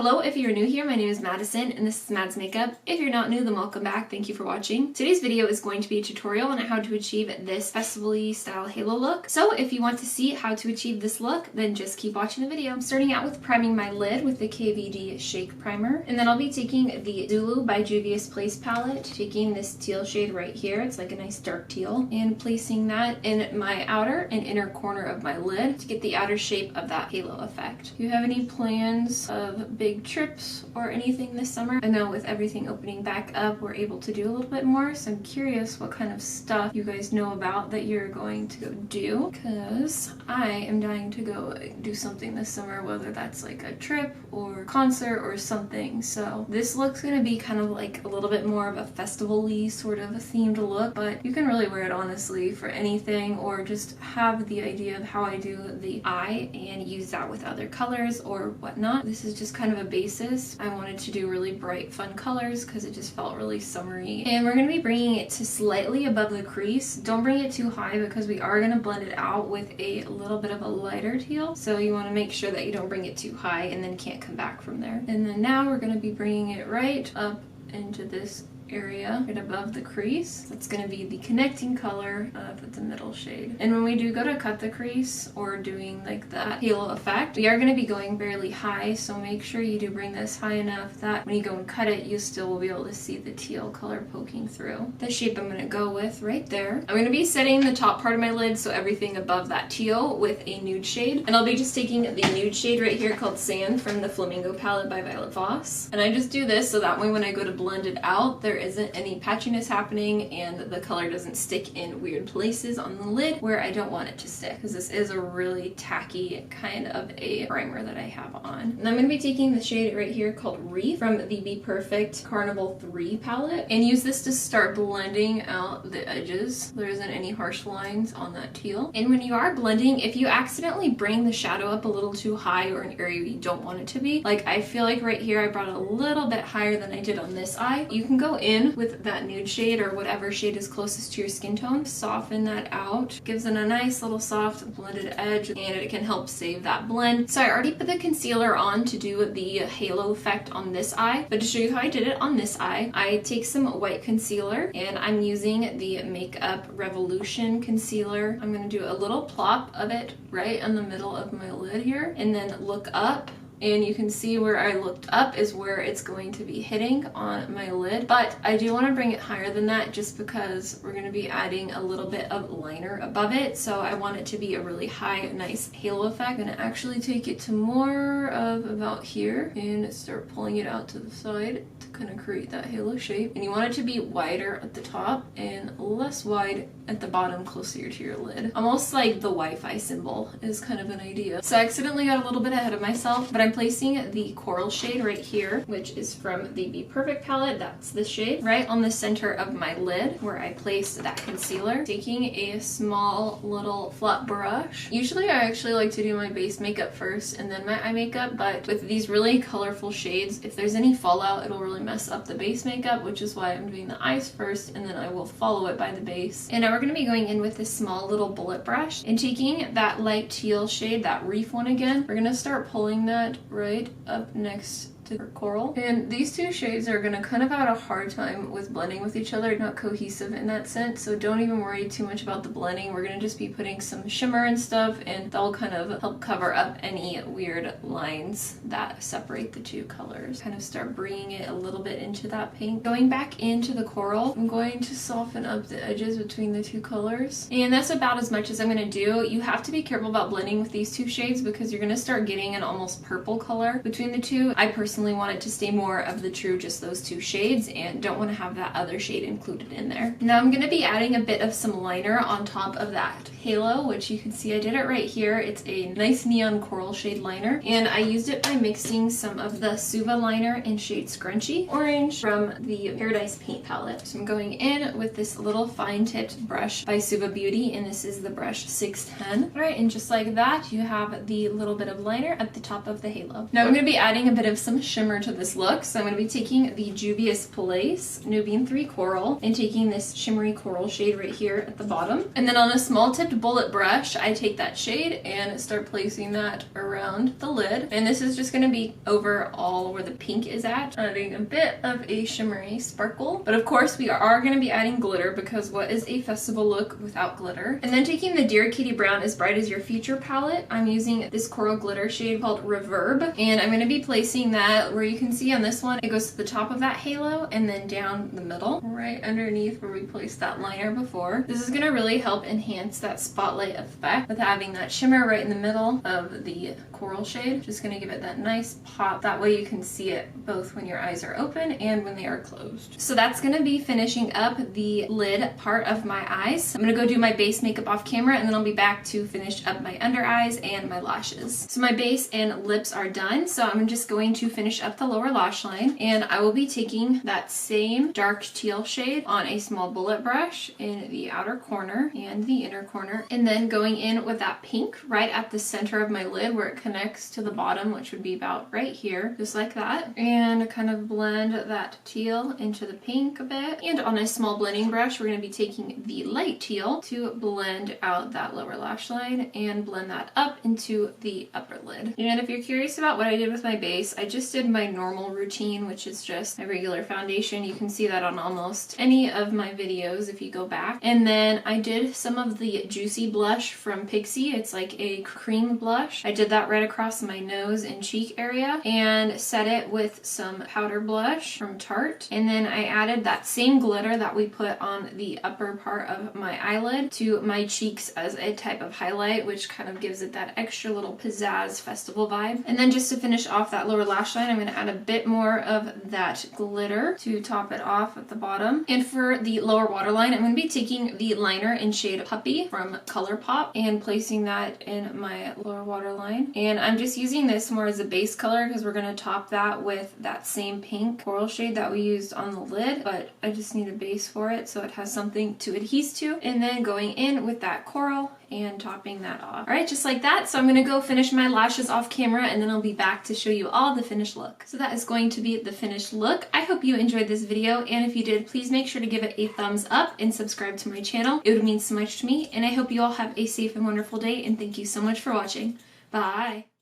Hello, if you're new here, my name is Madison and this is Mads Makeup. If you're not new, then welcome back. Thank you for watching. Today's video is going to be a tutorial on how to achieve this festival-y style halo look. So if you want to see how to achieve this look, then just keep watching the video. I'm starting out with priming my lid with the KVD Shake Primer, and then I'll be taking the Zulu by Juvias Palce palette, taking this teal shade right here, it's like a nice dark teal, and placing that in my outer and inner corner of my lid to get the outer shape of that halo effect. Do you have any plans of big trips or anything this summer? I know with everything opening back up, we're able to do a little bit more, so I'm curious what kind of stuff you guys know about that you're going to go do, because I am dying to go do something this summer, whether that's like a trip or concert or something. So this look's gonna be kind of like a little bit more of a festival-y sort of a themed look, but you can really wear it honestly for anything, or just have the idea of how I do the eye and use that with other colors or whatnot. This is just kind of a basis. I wanted to do really bright fun colors because it just felt really summery, and we're going to be bringing it to slightly above the crease. Don't bring it too high because we are going to blend it out with a little bit of a lighter teal, so you want to make sure that you don't bring it too high and then can't come back from there. And then now we're going to be bringing it right up into this area right above the crease. That's going to be the connecting color of the middle shade. And when we do go to cut the crease or doing like that halo effect, we are going to be going fairly high, so make sure you do bring this high enough that when you go and cut it, you still will be able to see the teal color poking through. The shape I'm going to go with right there. I'm going to be setting the top part of my lid, so everything above that teal, with a nude shade. And I'll be just taking the nude shade right here called Sand from the Flamingo palette by Voss. And I just do this so that way when I go to blend it out, there isn't any patchiness happening and the color doesn't stick in weird places on the lid where I don't want it to stick, because this is a really tacky kind of a primer that I have on. And I'm going to be taking the shade right here called Reef from the BPerfect Carnival 3 palette, and use this to start blending out the edges. There isn't any harsh lines on that teal. And when you are blending, if you accidentally bring the shadow up a little too high or an area you don't want it to be, like I feel like right here I brought it a little bit higher than I did on this eye, you can go in with that nude shade or whatever shade is closest to your skin tone, soften that out, gives it a nice little soft blended edge, and it can help save that blend. So I already put the concealer on to do the halo effect on this eye, but to show you how I did it on this eye, I take some white concealer and I'm using the Makeup Revolution concealer. I'm going to do a little plop of it right in the middle of my lid here, and then look up. And you can see where I looked up is where it's going to be hitting on my lid. But I do want to bring it higher than that just because we're going to be adding a little bit of liner above it. So I want it to be a really high, nice halo effect. I'm going to actually take it to more of about here and start pulling it out to the side to kind of create that halo shape. And you want it to be wider at the top and less wide at the bottom, closer to your lid. Almost like the Wi-Fi symbol is kind of an idea. So I accidentally got a little bit ahead of myself, but I'm placing the coral shade right here, which is from the BPerfect palette. That's the shade right on the center of my lid where I placed that concealer. Taking a small little flat brush. Usually I actually like to do my base makeup first and then my eye makeup, but with these really colorful shades, if there's any fallout, it'll really mess up the base makeup, which is why I'm doing the eyes first and then I will follow it by the base. And now we're going to be going in with this small little bullet brush and taking that light teal shade, that Reef one again. We're going to start pulling that right up next to coral, and these two shades are going to kind of have a hard time with blending with each other, not cohesive in that sense, so don't even worry too much about the blending. We're going to just be putting some shimmer and stuff, and that'll kind of help cover up any weird lines that separate the two colors. Kind of start bringing it a little bit into that pink. Going back into the coral, I'm going to soften up the edges between the two colors, and that's about as much as I'm going to do. You have to be careful about blending with these two shades because you're going to start getting an almost purple color between the two. I personally want it to stay more of the true just those two shades and don't want to have that other shade included in there. Now I'm going to be adding a bit of some liner on top of that halo, which you can see I did it right here. It's a nice neon coral shade liner, and I used it by mixing some of the Suva liner in shade Scrunchie Orange from the Paradise Paint palette. So I'm going in with this little fine tipped brush by Suva Beauty, and this is the brush 610. Alright, and just like that you have the little bit of liner at the top of the halo. Now I'm going to be adding a bit of some shimmer to this look. So I'm going to be taking the Juvias Palce Nubian 3 Coral and taking this shimmery coral shade right here at the bottom. And then on a small tipped bullet brush, I take that shade and start placing that around the lid. And this is just going to be over all where the pink is at, adding a bit of a shimmery sparkle. But of course, we are going to be adding glitter because what is a festival look without glitter? And then taking the Dear Kitty Brown As Bright As Your Future palette, I'm using this coral glitter shade called Reverb, and I'm going to be placing that where you can see on this one, it goes to the top of that halo and then down the middle, right underneath where we placed that liner before. This is going to really help enhance that spotlight effect with having that shimmer right in the middle of the coral shade. Just going to give it that nice pop. That way you can see it both when your eyes are open and when they are closed. So that's going to be finishing up the lid part of my eyes. I'm going to go do my base makeup off camera and then I'll be back to finish up my under eyes and my lashes. So my base and lips are done, so I'm just going to finish up the lower lash line, and I will be taking that same dark teal shade on a small bullet brush in the outer corner and the inner corner, and then going in with that pink right at the center of my lid where it connects to the bottom, which would be about right here, just like that, and kind of blend that teal into the pink a bit. And on a small blending brush, we're going to be taking the light teal to blend out that lower lash line and blend that up into the upper lid. And if you're curious about what I did with my base, I just did my normal routine, which is just my regular foundation. You can see that on almost any of my videos if you go back. And then I did some of the Juicy blush from Pixie. It's like a cream blush. I did that right across my nose and cheek area and set it with some powder blush from Tarte. And then I added that same glitter that we put on the upper part of my eyelid to my cheeks as a type of highlight, which kind of gives it that extra little pizzazz festival vibe. And then just to finish off that lower lash line, I'm going to add a bit more of that glitter to top it off at the bottom. And for the lower waterline, I'm going to be taking the liner in shade Puppy from Colourpop and placing that in my lower waterline. And I'm just using this more as a base color because we're going to top that with that same pink coral shade that we used on the lid, but I just need a base for it so it has something to adhere to. And then going in with that coral and topping that off. Alright, just like that. So I'm going to go finish my lashes off camera and then I'll be back to show you all the finished look. So that is going to be the finished look. I hope you enjoyed this video, and if you did, please make sure to give it a thumbs up and subscribe to my channel. It would mean so much to me, and I hope you all have a safe and wonderful day, and thank you so much for watching. Bye!